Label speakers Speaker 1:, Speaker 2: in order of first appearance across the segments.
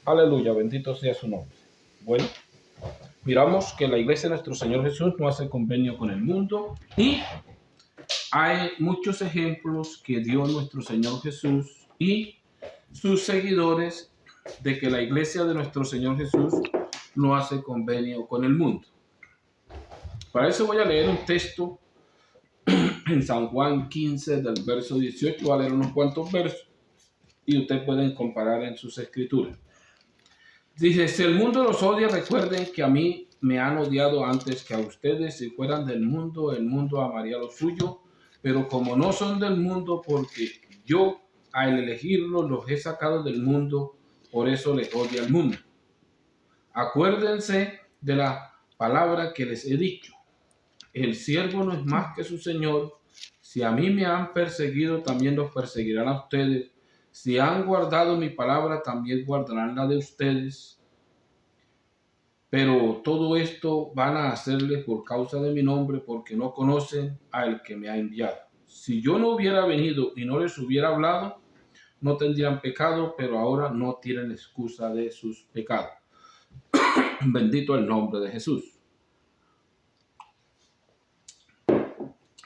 Speaker 1: Aleluya, bendito sea su nombre. Bueno, miramos que la iglesia de nuestro Señor Jesús no hace convenio con el mundo y hay muchos ejemplos que dio nuestro Señor Jesús y sus seguidores de que la iglesia de nuestro Señor Jesús no hace convenio con el mundo. Para eso voy a leer un texto en San Juan 15 del verso 18. Voy a leer unos cuantos versos y ustedes pueden comparar en sus escrituras. Dice, si el mundo los odia, recuerden que a mí me han odiado antes que a ustedes. Si fueran del mundo, el mundo amaría lo suyo. Pero como no son del mundo, porque yo al elegirlos los he sacado del mundo, por eso les odia el mundo. Acuérdense de la palabra que les he dicho. El siervo no es más que su Señor. Si a mí me han perseguido, también los perseguirán a ustedes. Si han guardado mi palabra, también guardarán la de ustedes. Pero todo esto van a hacerle por causa de mi nombre, porque no conocen al que me ha enviado. Si yo no hubiera venido y no les hubiera hablado, no tendrían pecado, pero ahora no tienen excusa de sus pecados. Bendito el nombre de Jesús.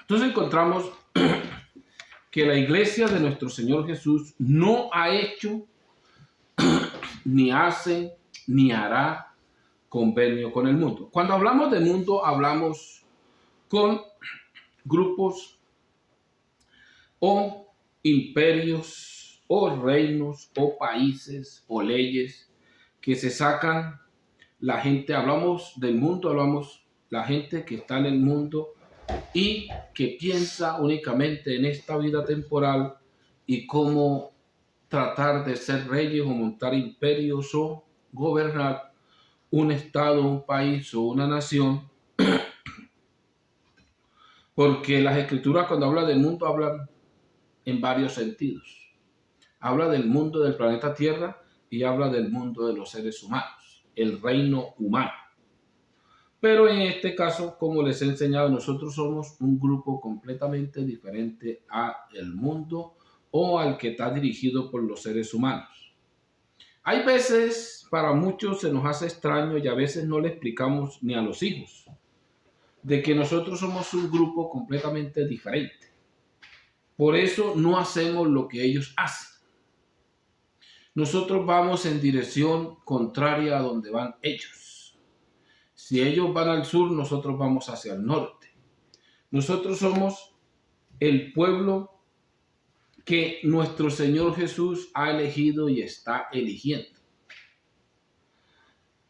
Speaker 1: Entonces encontramos que la iglesia de nuestro Señor Jesús no ha hecho, ni hace, ni hará convenio con el mundo. Cuando hablamos de mundo, hablamos con grupos o imperios o reinos o países o leyes que se sacan la gente. Hablamos del mundo, hablamos la gente que está en el mundo y que piensa únicamente en esta vida temporal y cómo tratar de ser reyes o montar imperios o gobernar un estado, un país o una nación. Porque las escrituras, cuando habla del mundo, hablan en varios sentidos. Habla del mundo del planeta Tierra y habla del mundo de los seres humanos, el reino humano. Pero en este caso, como les he enseñado, nosotros somos un grupo completamente diferente al mundo o al que está dirigido por los seres humanos. Hay veces, para muchos se nos hace extraño y a veces no le explicamos ni a los hijos de que nosotros somos un grupo completamente diferente. Por eso no hacemos lo que ellos hacen. Nosotros vamos en dirección contraria a donde van ellos. Si ellos van al sur, nosotros vamos hacia el norte. Nosotros somos el pueblo que nuestro Señor Jesús ha elegido y está eligiendo.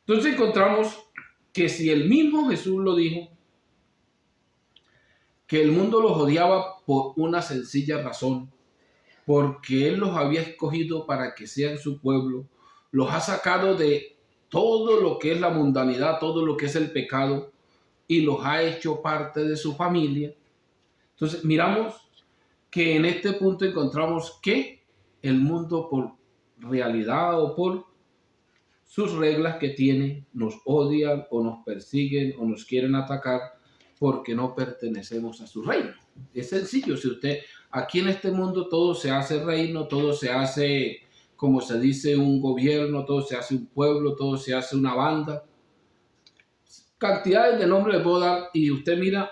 Speaker 1: Entonces encontramos que si el mismo Jesús lo dijo, que el mundo los odiaba por una sencilla razón, porque Él los había escogido para que sean su pueblo, los ha sacado de todo lo que es la mundanidad, todo lo que es el pecado, y los ha hecho parte de su familia. Entonces miramos que en este punto encontramos que el mundo, por realidad o por sus reglas que tiene, nos odian o nos persiguen o nos quieren atacar porque no pertenecemos a su reino. Es sencillo. Si usted, aquí en este mundo todo se hace reino, todo se hace, como se dice, un gobierno, todo se hace un pueblo, todo se hace una banda. Cantidades de nombres les puedo dar y usted mira,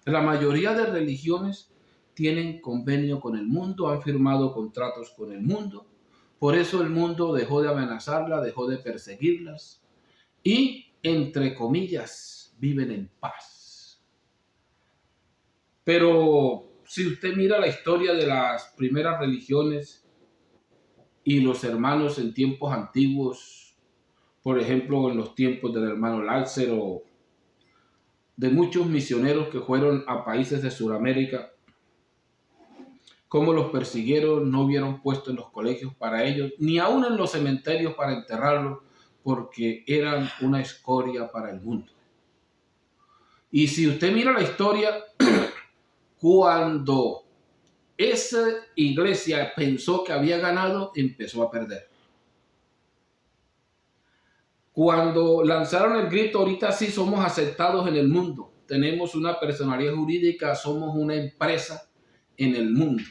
Speaker 1: la mayoría de religiones tienen convenio con el mundo, han firmado contratos con el mundo. Por eso el mundo dejó de amenazarla, dejó de perseguirlas y, entre comillas, viven en paz. Pero si usted mira la historia de las primeras religiones y los hermanos en tiempos antiguos, por ejemplo, en los tiempos del hermano Lázaro, de muchos misioneros que fueron a países de Sudamérica, cómo los persiguieron, no hubieron puesto en los colegios para ellos, ni aún en los cementerios para enterrarlos, porque eran una escoria para el mundo. Y si usted mira la historia, cuando esa iglesia pensó que había ganado, empezó a perder. Cuando lanzaron el grito, ahorita sí somos aceptados en el mundo, tenemos una personalidad jurídica, somos una empresa en el mundo.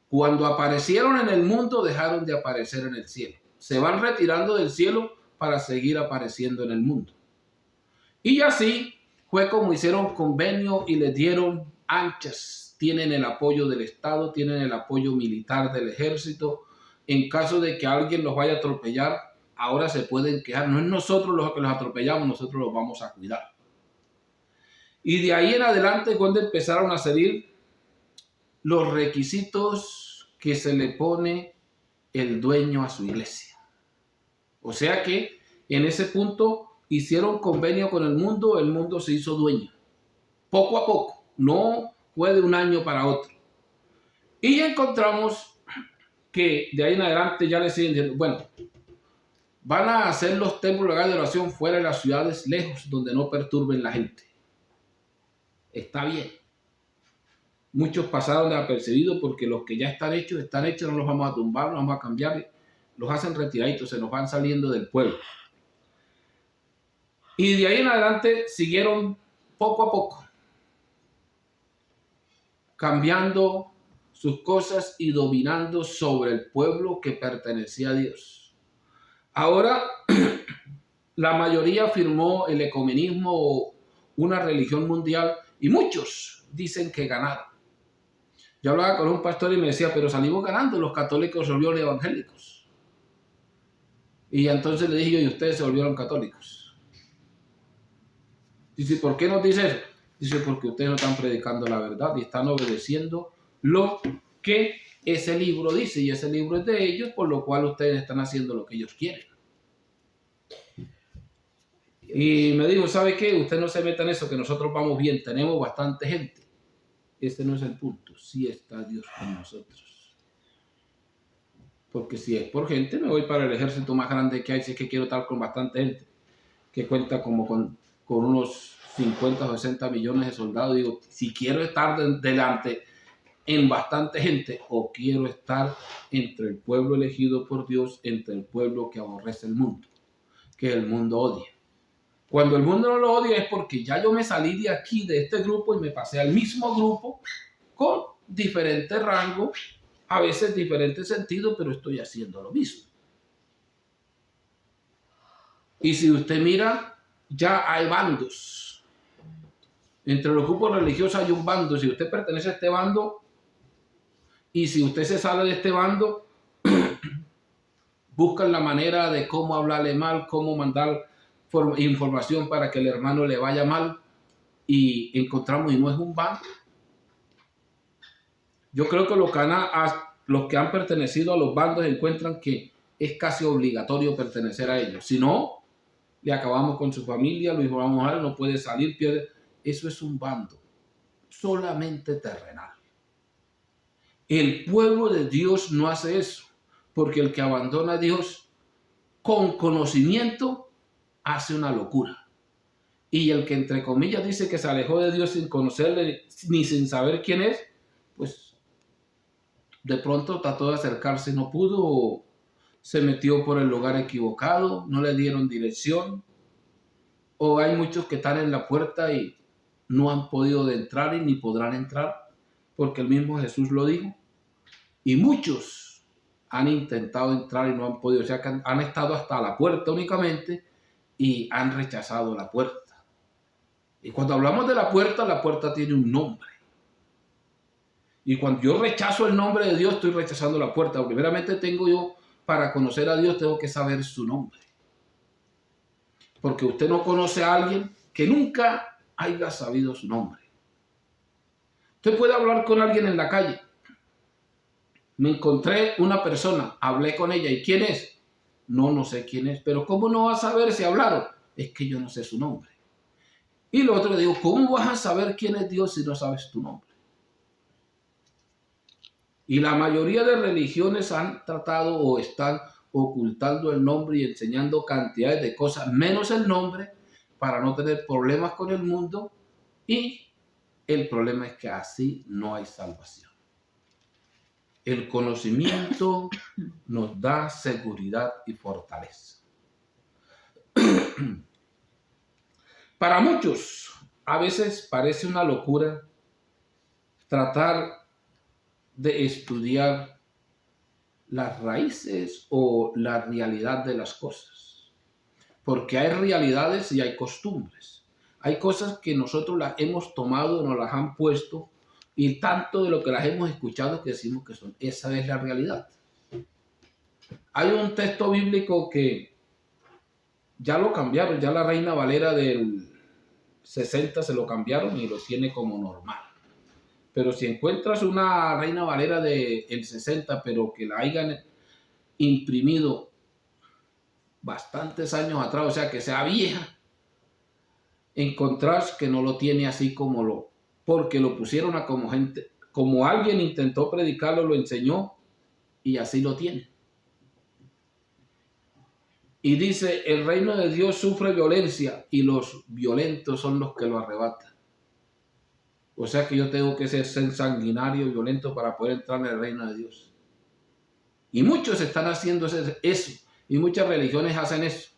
Speaker 1: Cuando aparecieron en el mundo, dejaron de aparecer en el cielo. se van retirando del cielo para seguir apareciendo en el mundo. Y así fue como hicieron convenio y les dieron anchas. Tienen el apoyo del Estado, tienen el apoyo militar del ejército. En caso de que alguien los vaya a atropellar, ahora se pueden quejar. No es nosotros los que los atropellamos, nosotros los vamos a cuidar. Y de ahí en adelante, cuando empezaron a salir los requisitos que se le pone el dueño a su iglesia. O sea que en ese punto hicieron convenio con el mundo se hizo dueño. Poco a poco, no fue de un año para otro. Y encontramos que de ahí en adelante ya les siguen diciendo, bueno, van a hacer los templos legales de oración fuera de las ciudades, lejos, donde no perturben la gente. Está bien. Muchos pasaron desapercibidos porque los que ya están hechos, no los vamos a tumbar, no vamos a cambiar, los hacen retiraditos, se nos van saliendo del pueblo. Y de ahí en adelante siguieron poco a poco, cambiando sus cosas y dominando sobre el pueblo que pertenecía a Dios. Ahora, la mayoría firmó el ecumenismo o una religión mundial y muchos dicen que ganaron. Yo hablaba con un pastor y me decía, pero salimos ganando, los católicos se volvieron evangélicos. Y entonces le dije yo, y ustedes se volvieron católicos. Dice, ¿por qué nos dice eso? Dice, porque ustedes no están predicando la verdad y están obedeciendo lo que ese libro dice. Y ese libro es de ellos, por lo cual ustedes están haciendo lo que ellos quieren. Y me dijo, ¿sabe qué? Usted no se meta en eso, que nosotros vamos bien, tenemos bastante gente. Este no es el punto, sí está Dios con nosotros. Porque si es por gente, me voy para el ejército más grande que hay, si es que quiero estar con bastante gente, que cuenta como con unos 50 o 60 millones de soldados. Digo, si quiero estar delante en bastante gente, o quiero estar entre el pueblo elegido por Dios, entre el pueblo que aborrece el mundo, que el mundo odia. Cuando el mundo no lo odia es porque ya yo me salí de aquí, de este grupo, y me pasé al mismo grupo con diferentes rangos, a veces diferentes sentidos, pero estoy haciendo lo mismo. Y si usted mira, ya hay bandos. Entre los grupos religiosos hay un bando. Si usted pertenece a este bando, y si usted se sale de este bando, buscan la manera de cómo hablarle mal, cómo mandar información para que el hermano le vaya mal, y encontramos, y no es un bando. Yo creo que los que han pertenecido a los bandos encuentran que es casi obligatorio pertenecer a ellos. Si no, le acabamos con su familia, lo informamos a él, no puede salir, pierde. Eso es un bando, solamente terrenal. El pueblo de Dios no hace eso, porque el que abandona a Dios con conocimiento hace una locura. Y el que entre comillas dice que se alejó de Dios sin conocerle ni sin saber quién es, pues de pronto trató de acercarse, no pudo, o se metió por el lugar equivocado, no le dieron dirección, o hay muchos que están en la puerta y no han podido entrar y ni podrán entrar, porque el mismo Jesús lo dijo. Y muchos han intentado entrar y no han podido, o sea que han estado hasta la puerta únicamente y han rechazado la puerta. Y cuando hablamos de la puerta tiene un nombre. Y cuando yo rechazo el nombre de Dios, estoy rechazando la puerta. Primeramente para conocer a Dios, tengo que saber su nombre. Porque usted no conoce a alguien que nunca haya sabido su nombre. Usted puede hablar con alguien en la calle. Me encontré una persona, hablé con ella. ¿Y quién es? No sé quién es. Pero ¿cómo no vas a saber si hablaron? Es que yo no sé su nombre. Y lo otro le digo, ¿cómo vas a saber quién es Dios si no sabes tu nombre? Y la mayoría de religiones han tratado o están ocultando el nombre y enseñando cantidades de cosas, menos el nombre, para no tener problemas con el mundo. Y el problema es que así no hay salvación. El conocimiento nos da seguridad y fortaleza. Para muchos, a veces parece una locura tratar de estudiar las raíces o la realidad de las cosas. Porque hay realidades y hay costumbres. Hay cosas que nosotros las hemos tomado, nos las han puesto, y tanto de lo que las hemos escuchado que decimos que son. Esa es la realidad. Hay un texto bíblico que ya lo cambiaron, ya la Reina Valera del 60 se lo cambiaron y lo tiene como normal. Pero si encuentras una Reina Valera del 60, pero que la hayan imprimido bastantes años atrás, o sea, que sea vieja, encontrás que no lo tiene así porque lo pusieron a como gente, como alguien intentó predicarlo, lo enseñó y así lo tiene. Y dice, el reino de Dios sufre violencia y los violentos son los que lo arrebatan. O sea que yo tengo que ser sanguinario y violento para poder entrar en el reino de Dios. Y muchos están haciendo eso. Y muchas religiones hacen eso.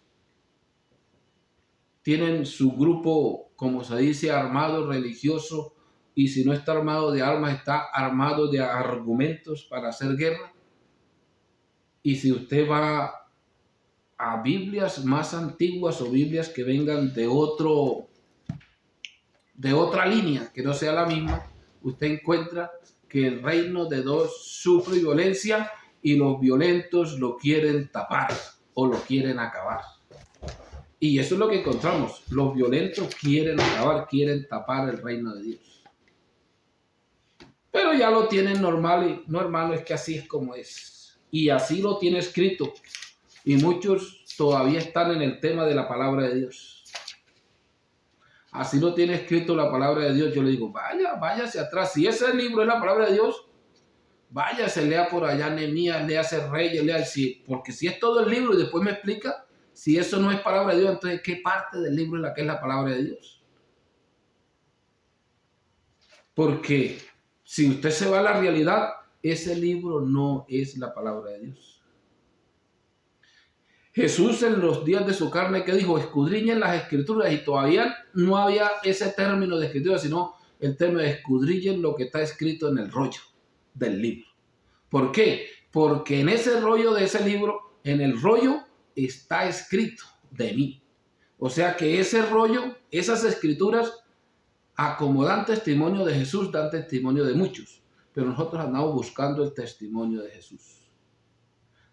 Speaker 1: Tienen su grupo, como se dice, armado, religioso. Y si no está armado de armas, está armado de argumentos para hacer guerra. Y si usted va a Biblias más antiguas o Biblias que vengan de otra línea, que no sea la misma, usted encuentra que el reino de Dios sufre violencia y los violentos lo quieren tapar o lo quieren acabar. Y eso es lo que encontramos. Los violentos quieren acabar, quieren tapar el reino de Dios. Pero ya lo tienen normal y no, hermano, es que así es como es. Y así lo tiene escrito. Y muchos todavía están en el tema de la palabra de Dios. Así lo tiene escrito la palabra de Dios. Yo le digo, váyase atrás. Si ese libro es la palabra de Dios, váyase, lea por allá Nehemías, lea ese Reyes, lea porque si es todo el libro y después me explica, si eso no es palabra de Dios, entonces ¿qué parte del libro es la que es la palabra de Dios? Porque si usted se va a la realidad, ese libro no es la palabra de Dios. Jesús en los días de su carne, que dijo, escudriñen las escrituras, y todavía no había ese término de escritura, sino el término de escudriñen lo que está escrito en el rollo del libro. ¿Por qué? Porque en ese rollo de ese libro, en el rollo está escrito de mí. O sea que ese rollo, esas escrituras, como dan testimonio de Jesús, dan testimonio de muchos. Pero nosotros andamos buscando el testimonio de Jesús.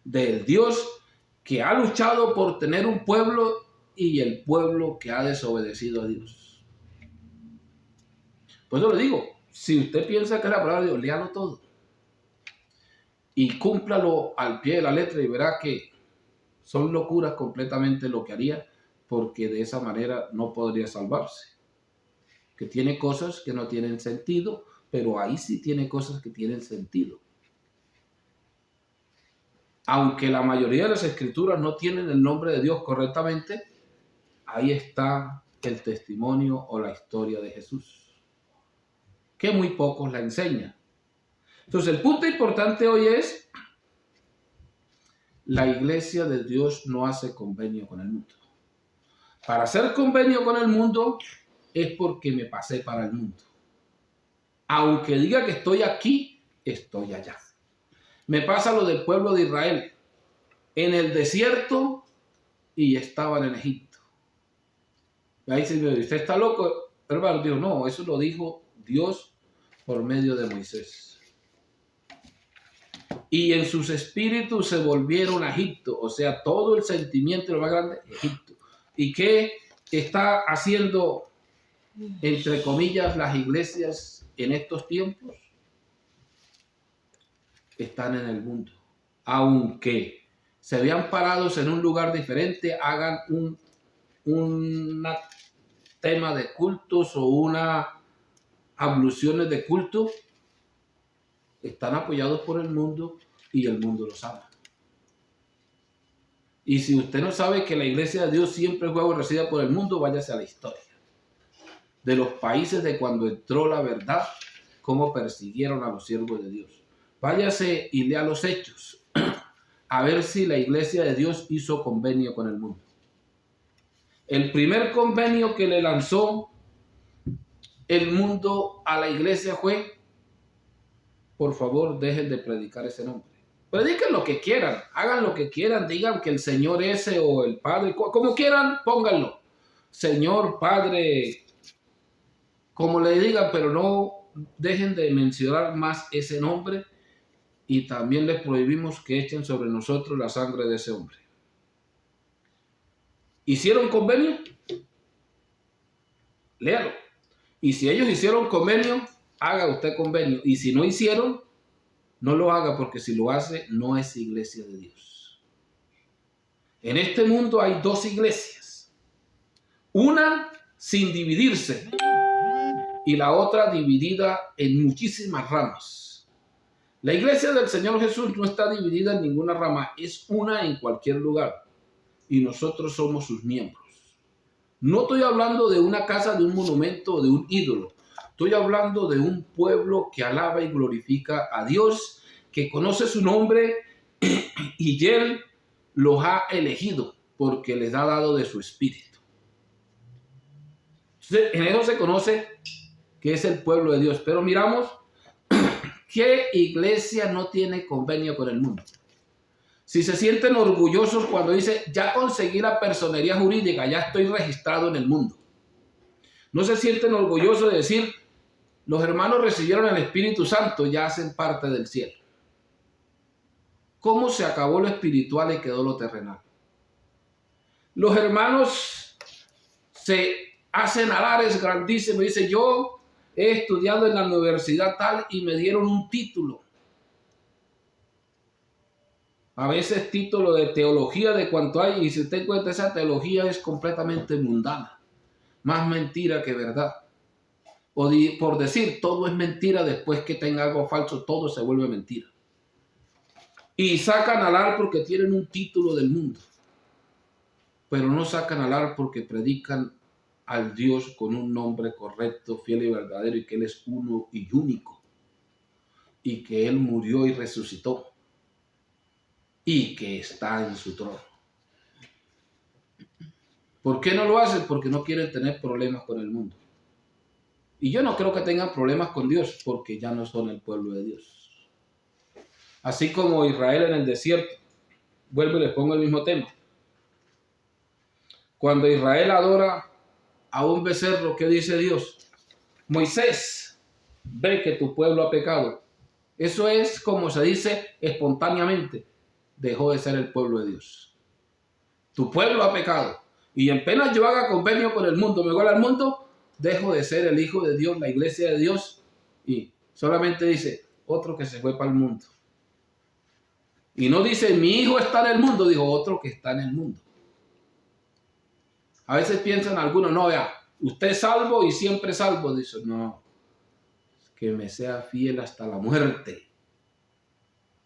Speaker 1: Del Dios que ha luchado por tener un pueblo y el pueblo que ha desobedecido a Dios. Por eso le digo, si usted piensa que es la palabra de Dios, léalo todo. Y cúmplalo al pie de la letra y verá que son locuras completamente lo que haría, porque de esa manera no podría salvarse. Que tiene cosas que no tienen sentido, pero ahí sí tiene cosas que tienen sentido. Aunque la mayoría de las escrituras no tienen el nombre de Dios correctamente, ahí está el testimonio o la historia de Jesús, que muy pocos la enseñan. Entonces, el punto importante hoy es, la iglesia de Dios no hace convenio con el mundo. Para hacer convenio con el mundo es porque me pasé para el mundo. Aunque diga que estoy aquí, estoy allá. Me pasa lo del pueblo de Israel. En el desierto y estaban en Egipto. Ahí se me dice, ¿usted está loco? Hermano, Dios, no, eso lo dijo Dios por medio de Moisés. Y en sus espíritus se volvieron a Egipto. O sea, todo el sentimiento, lo más grande, Egipto. ¿Y qué está haciendo, entre comillas, las iglesias en estos tiempos? Están en el mundo. Aunque se vean parados en un lugar diferente, hagan un tema de cultos o una abluciones de culto, están apoyados por el mundo y el mundo los ama. Y si usted no sabe que la iglesia de Dios siempre fue aborrecida por el mundo, váyase a la historia de los países de cuando entró la verdad, cómo persiguieron a los siervos de Dios. Váyase y lea los hechos a ver si la iglesia de Dios hizo convenio con el mundo. El primer convenio que le lanzó el mundo a la iglesia fue, por favor, dejen de predicar ese nombre. Prediquen lo que quieran, hagan lo que quieran, digan que el Señor ese o el Padre, como quieran, pónganlo. Señor, Padre, como le digan, pero no dejen de mencionar más ese nombre, y también les prohibimos que echen sobre nosotros la sangre de ese hombre. ¿Hicieron convenio? Léalo. Y si ellos hicieron convenio, haga usted convenio. Y si no hicieron, no lo haga, porque si lo hace, no es iglesia de Dios. En este mundo hay dos iglesias. Una sin dividirse y la otra dividida en muchísimas ramas. La iglesia del Señor Jesús no está dividida en ninguna rama, es una en cualquier lugar. Y nosotros somos sus miembros. No estoy hablando de una casa, de un monumento, de un ídolo. Estoy hablando de un pueblo que alaba y glorifica a Dios, que conoce su nombre y Él los ha elegido porque les ha dado de su espíritu. Entonces, en eso se conoce que es el pueblo de Dios. Pero miramos, ¿qué iglesia no tiene convenio con el mundo? Si se sienten orgullosos cuando dice, ya conseguí la personería jurídica, ya estoy registrado en el mundo. No se sienten orgullosos de decir, los hermanos recibieron el Espíritu Santo, ya hacen parte del cielo. ¿Cómo se acabó lo espiritual y quedó lo terrenal? Los hermanos se hacen alares grandísimos. Dice, yo he estudiado en la universidad tal y me dieron un título. A veces título de teología de cuanto hay, y si usted cuenta, esa teología es completamente mundana. Más mentira que verdad. O por decir, todo es mentira, después que tenga algo falso, todo se vuelve mentira. Y sacan alar porque tienen un título del mundo. Pero no sacan alar porque predican al Dios con un nombre correcto, fiel y verdadero, y que Él es uno y único. Y que Él murió y resucitó. Y que está en su trono. ¿Por qué no lo hacen? Porque no quieren tener problemas con el mundo. Y yo no creo que tengan problemas con Dios, porque ya no son el pueblo de Dios. Así como Israel en el desierto. Vuelvo y les pongo el mismo tema. Cuando Israel adora a un becerro, ¿qué dice Dios? Moisés, ve que tu pueblo ha pecado. Eso es como se dice espontáneamente. Dejó de ser el pueblo de Dios. Tu pueblo ha pecado. Y en pena yo haga convenio con el mundo, me voy al mundo, dejo de ser el hijo de Dios, la iglesia de Dios, y solamente dice, otro que se fue para el mundo. Y no dice, mi hijo está en el mundo, dijo, otro que está en el mundo. A veces piensan algunos, no, vea, usted es salvo y siempre salvo. Dice, no, que me sea fiel hasta la muerte,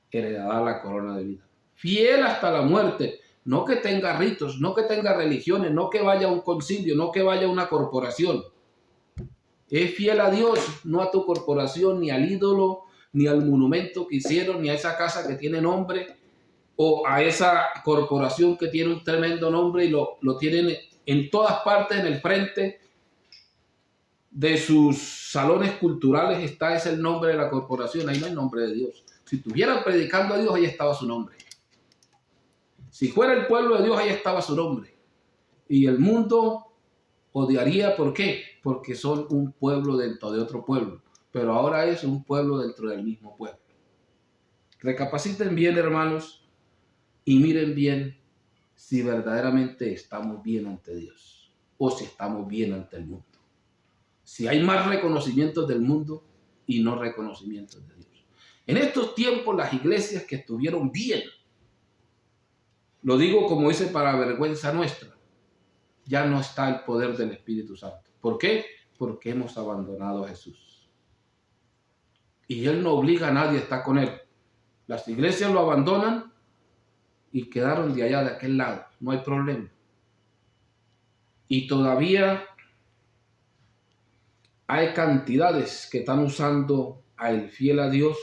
Speaker 1: heredará la corona de vida. Fiel hasta la muerte. No que tenga ritos, no que tenga religiones, no que vaya a un concilio, no que vaya a una corporación. Es fiel a Dios, no a tu corporación, ni al ídolo, ni al monumento que hicieron, ni a esa casa que tiene nombre, o a esa corporación que tiene un tremendo nombre y lo tienen en todas partes, en el frente de sus salones culturales está ese el nombre de la corporación. Ahí no hay nombre de Dios. Si estuvieran predicando a Dios, ahí estaba su nombre. Si fuera el pueblo de Dios, ahí estaba su nombre. Y el mundo odiaría, ¿por qué? Porque son un pueblo dentro de otro pueblo. Pero ahora es un pueblo dentro del mismo pueblo. Recapaciten bien, hermanos, y miren bien si verdaderamente estamos bien ante Dios o si estamos bien ante el mundo. Si hay más reconocimientos del mundo y no reconocimientos de Dios. En estos tiempos, las iglesias que estuvieron bien, lo digo como dice para vergüenza nuestra, ya no está el poder del Espíritu Santo. ¿Por qué? Porque hemos abandonado a Jesús. Y Él no obliga a nadie a estar con Él. Las iglesias lo abandonan y quedaron de allá, de aquel lado. No hay problema. Y todavía hay cantidades que están usando al fiel a Dios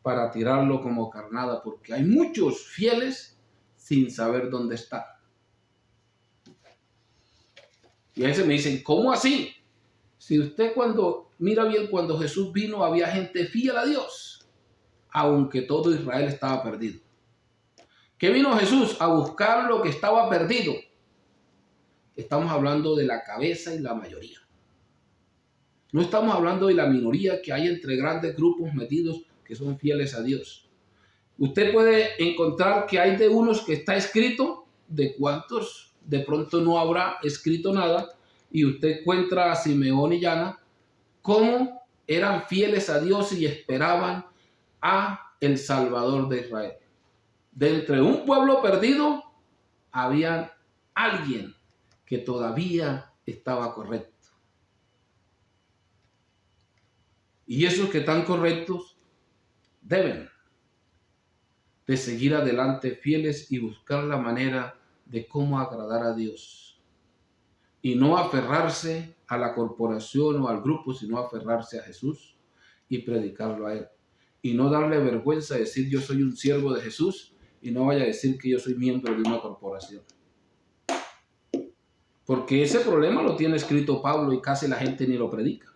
Speaker 1: para tirarlo como carnada, porque hay muchos fieles sin saber dónde está. Y a veces me dicen, ¿cómo así? Si usted cuando mira bien, cuando Jesús vino, había gente fiel a Dios, aunque todo Israel estaba perdido. ¿Qué vino Jesús? A buscar lo que estaba perdido. Estamos hablando de la cabeza y la mayoría. No estamos hablando de la minoría que hay entre grandes grupos metidos que son fieles a Dios. Usted puede encontrar que hay de unos que está escrito, de cuantos de pronto no habrá escrito nada, y usted encuentra a Simeón y Ana cómo eran fieles a Dios y esperaban a el Salvador de Israel. De entre un pueblo perdido había alguien que todavía estaba correcto. Y esos que están correctos deben de seguir adelante fieles y buscar la manera de cómo agradar a Dios. Y no aferrarse a la corporación o al grupo, sino aferrarse a Jesús y predicarlo a Él. Y no darle vergüenza decir yo soy un siervo de Jesús y no vaya a decir que yo soy miembro de una corporación. Porque ese problema lo tiene escrito Pablo y casi la gente ni lo predica.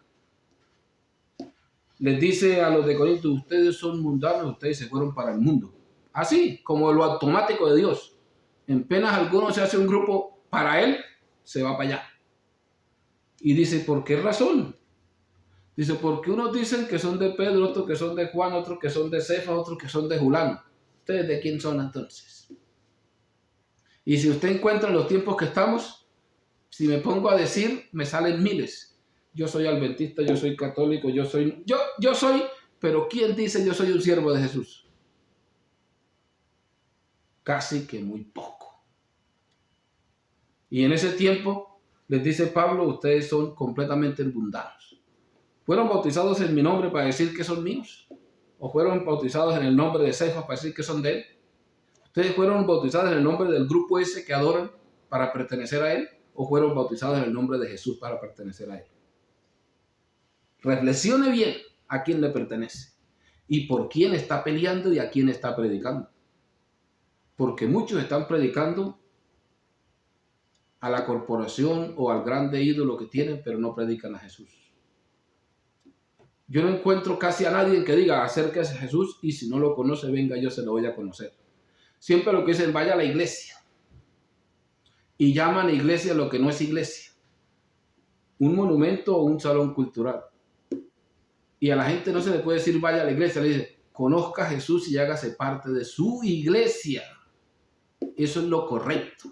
Speaker 1: Les dice a los de Corinto, ustedes son mundanos, ustedes se fueron para el mundo. Así, como lo automático de Dios. En penas alguno se hace un grupo para él, se va para allá. Y dice, ¿por qué razón? Dice, porque unos dicen que son de Pedro, otros que son de Juan, otros que son de Cefas, otros que son de Julano. ¿Ustedes de quién son entonces? Y si usted encuentra en los tiempos que estamos, si me pongo a decir, me salen miles. Yo soy adventista, yo soy católico, yo soy, pero ¿quién dice yo soy un siervo de Jesús? Casi que muy poco. Y en ese tiempo, les dice Pablo, ustedes son completamente mundanos. ¿Fueron bautizados en mi nombre para decir que son míos? ¿O fueron bautizados en el nombre de Cefas para decir que son de él? ¿Ustedes fueron bautizados en el nombre del grupo ese que adoran para pertenecer a él? ¿O fueron bautizados en el nombre de Jesús para pertenecer a él? Reflexione bien a quién le pertenece y por quién está peleando y a quién está predicando. Porque muchos están predicando a la corporación o al grande ídolo que tienen, pero no predican a Jesús. Yo no encuentro casi a nadie que diga acérquese a Jesús y si no lo conoce, venga, yo se lo voy a conocer. Siempre lo que dicen, vaya a la iglesia. Y llaman a iglesia lo que no es iglesia. Un monumento o un salón cultural. Y a la gente no se le puede decir vaya a la iglesia, le dice, conozca a Jesús y hágase parte de su iglesia. Eso es lo correcto.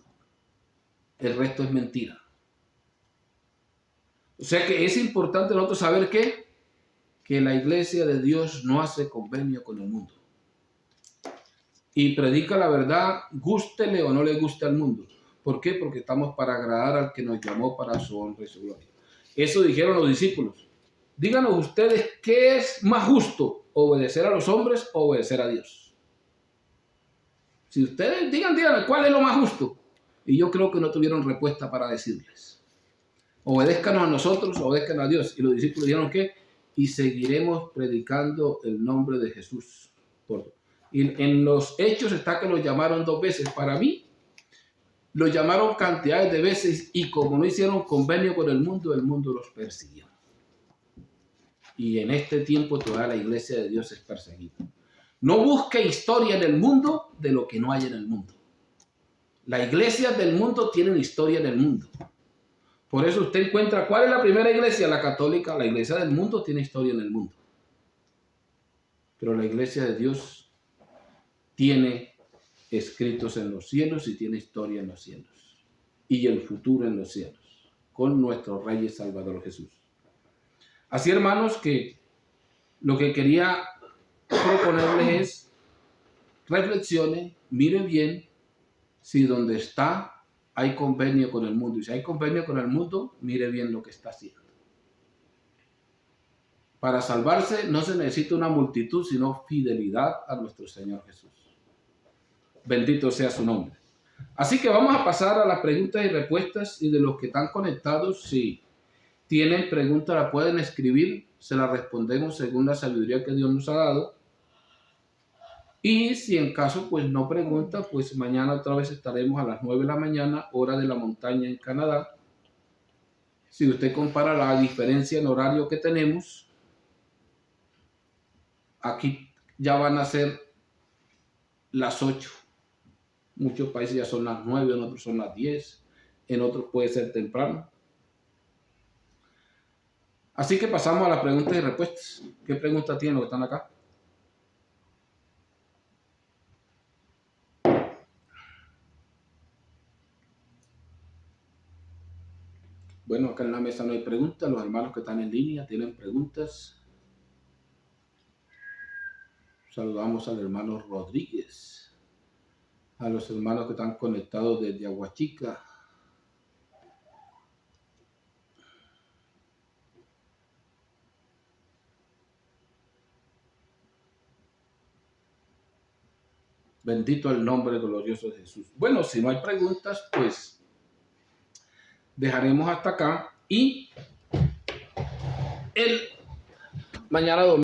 Speaker 1: El resto es mentira. O sea que es importante nosotros saber que la iglesia de Dios no hace convenio con el mundo. Y predica la verdad, gústele o no le guste al mundo. ¿Por qué? Porque estamos para agradar al que nos llamó para su honra y su gloria. Eso dijeron los discípulos. Díganos ustedes qué es más justo, obedecer a los hombres o obedecer a Dios. Si ustedes díganme cuál es lo más justo. Y yo creo que no tuvieron respuesta para decirles. Obedézcanos a nosotros, obedézcanos a Dios. Y los discípulos dijeron ¿qué? Y seguiremos predicando el nombre de Jesús. Y en los hechos está que los llamaron 2 veces. Para mí, los llamaron cantidades de veces y como no hicieron convenio con el mundo los persiguió. Y en este tiempo toda la iglesia de Dios es perseguida. No busque historia en el mundo de lo que no hay en el mundo. Las iglesias del mundo tienen historia en el mundo. Por eso usted encuentra, ¿cuál es la primera iglesia? La católica. La iglesia del mundo tiene historia en el mundo. Pero la iglesia de Dios tiene escritos en los cielos y tiene historia en los cielos. Y el futuro en los cielos. Con nuestro Rey y Salvador Jesús. Así, hermanos, que lo que quería proponerles es reflexione, mire bien si donde está hay convenio con el mundo. Y si hay convenio con el mundo, mire bien lo que está haciendo. Para salvarse no se necesita una multitud, sino fidelidad a nuestro Señor Jesús. Bendito sea su nombre. Así que vamos a pasar a las preguntas y respuestas y de los que están conectados, si tienen preguntas la pueden escribir, se las respondemos según la sabiduría que Dios nos ha dado. Y si en caso pues no pregunta, pues mañana otra vez estaremos a las 9 de la mañana, hora de la montaña en Canadá. Si usted compara la diferencia en horario que tenemos, aquí ya van a ser las 8 Muchos países ya son las 9, en otros son las 10, en otros puede ser temprano. Así que pasamos a las preguntas y respuestas. ¿Qué preguntas tienen los que están acá? Bueno, acá en la mesa no hay preguntas. Los hermanos que están en línea tienen preguntas. Saludamos al hermano Rodríguez, a los hermanos que están conectados desde Aguachica. Bendito el nombre glorioso de Jesús. Bueno, si no hay preguntas, pues dejaremos hasta acá y el mañana domingo